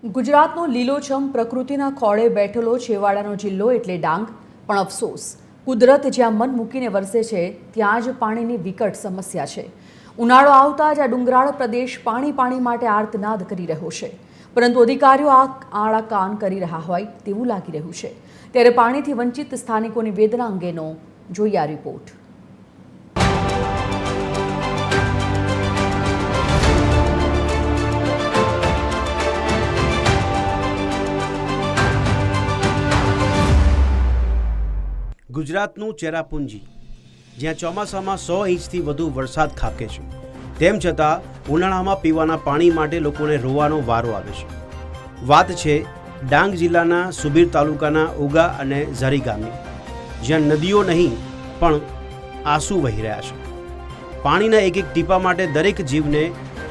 ગુજરાતનો લીલોછમ પ્રકૃતિના ખોળે બેઠેલો છેવાડાનો જિલ્લો એટલે ડાંગ, પણ અફસોસ કુદરત જ્યાં મન મૂકીને વરસે છે ત્યાં જ પાણીની વિકટ સમસ્યા છે। ઉનાળો આવતા જ આ ડુંગરાળ પ્રદેશ પાણી માટે આર્તનાદ કરી રહ્યો છે, પરંતુ અધિકારીઓ આળા કાન કરી રહ્યા હોય તેવું લાગી રહ્યું છે। ત્યારે પાણીથી વંચિત સ્થાનિકોની વેદના અંગેનો જોઈએ આ રિપોર્ટ। ગુજરાતનું ચેરાપુંજી જ્યાં ચોમાસામાં 100 ઇંચથી વધુ વરસાદ ખાબકે છે, તેમ છતાં ઉનાળામાં પીવાના પાણી માટે લોકોને રોવાનો વારો આવે છે। વાત છે ડાંગ જિલ્લાના સુબીર તાલુકાના ઉગા અને ઝરી ગામની, જ્યાં નદીઓ નહીં પણ આંસુ વહી રહ્યા છે। પાણીના એક એક ટીપા માટે દરેક જીવને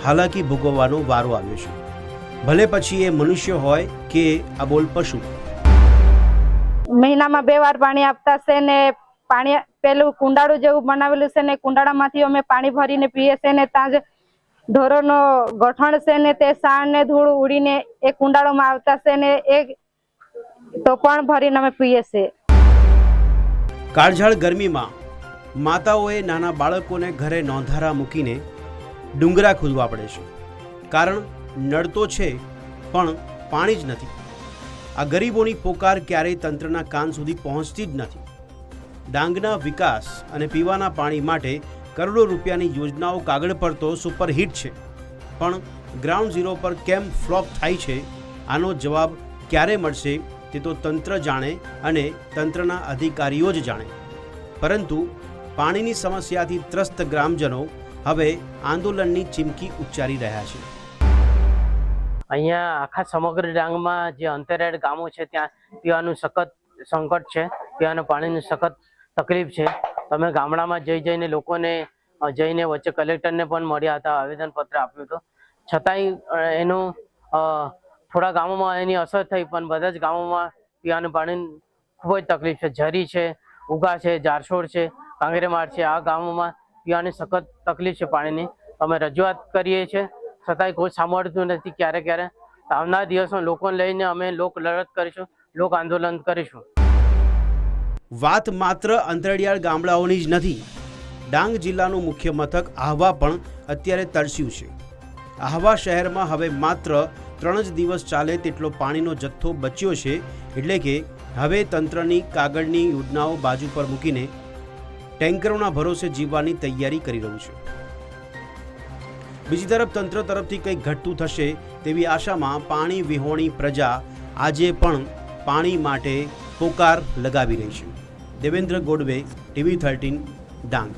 હાલાકી ભોગવવાનો વારો આવ્યો છે, ભલે પછી એ મનુષ્ય હોય કે અબોલ પશુ। મહિનામાં 2 વાર પાણી આપતા છે ને પાણી પેલું કુંડાળું જેવું બનાવેલું છે ને કુંડાળામાંથી અમે પાણી ભરીને પીએ છે ને ત્યાં જ ઢોરોનો ગઠણ છે ને તે સાણ ને ધૂળ ઉડીને એ કુંડાળામાં આવતા છે ને એ તો પણ ભરીને અમે પીએ છે। કાળઝાળ ગરમીમાં માતાઓએ નાના બાળકોને ઘરે નોંધારા મૂકીને ડુંગરા ખોદવા પડે છે, કારણ નળ તો છે પણ પાણી જ નથી। આ ગરીબોની પોકાર ક્યારેય તંત્રના કાન સુધી પહોંચતી જ નથી। ડાંગના વિકાસ અને પીવાના પાણી માટે કરોડો રૂપિયાની યોજનાઓ કાગળ પર તો સુપરહિટ છે, પણ ગ્રાઉન્ડ ઝીરો પર કેમ ફ્લોપ થાય છે આનો જવાબ ક્યારે મળશે તે તો તંત્ર જાણે અને તંત્રના અધિકારીઓ જ જાણે। પરંતુ પાણીની સમસ્યાથી ત્રસ્ત ગ્રામજનો હવે આંદોલનની ચીમકી ઉચ્ચારી રહ્યા છે। અહીંયા આખા સમગ્ર ડાંગમાં જે અંતરિયાળ ગામો છે ત્યાં પીવાનું સખત સંકટ છે, પીવાના પાણીની સખત તકલીફ છે। તમે ગામડામાં જઈને લોકોને જઈને વચ્ચે કલેક્ટરને પણ મળ્યા હતા, આવેદનપત્ર આપ્યું હતું, છતાંય એનું થોડા ગામોમાં એની અસર થઈ, પણ બધા જ ગામોમાં પીવાનું પાણી ખૂબ જ તકલીફ છે। ઝરી છે, ઉગા છે, જારછોડ છે, કાંગરેમાળ છે, આ ગામોમાં પીવાની સખત તકલીફ છે પાણીની। અમે રજૂઆત કરીએ છીએ, છતાંય કોઈ સાંભળતું નથી। ક્યારે આવનાર દિવસમાં લોકોને લઈને અમે લોક લડત કરીશું, લોક આંદોલન કરીશું। વાત માત્ર અંતરિયાળ ગામડાઓની જ નથી। ડાંગ જિલ્લાનું મુખ્ય મથક આહવા પણ અત્યારે તરસ્યું છે। આહવા શહેરમાં હવે માત્ર 3 જ દિવસ ચાલે તેટલો પાણીનો જથ્થો બચ્યો છે, એટલે કે હવે તંત્રની કાગળની યોજનાઓ બાજુ પર મૂકીને ટેન્કરોના ભરોસે જીવવાની તૈયારી કરી રહ્યું છે। બીજી તરફ તંત્ર તરફથી કંઈક ઘટતું થશે તેવી આશામાં પાણી વિહોણી પ્રજા આજે પણ પાણી માટે પોકાર લગાવી રહી છે। દેવેન્દ્ર ગોડવે, TV 13 ડાંગ।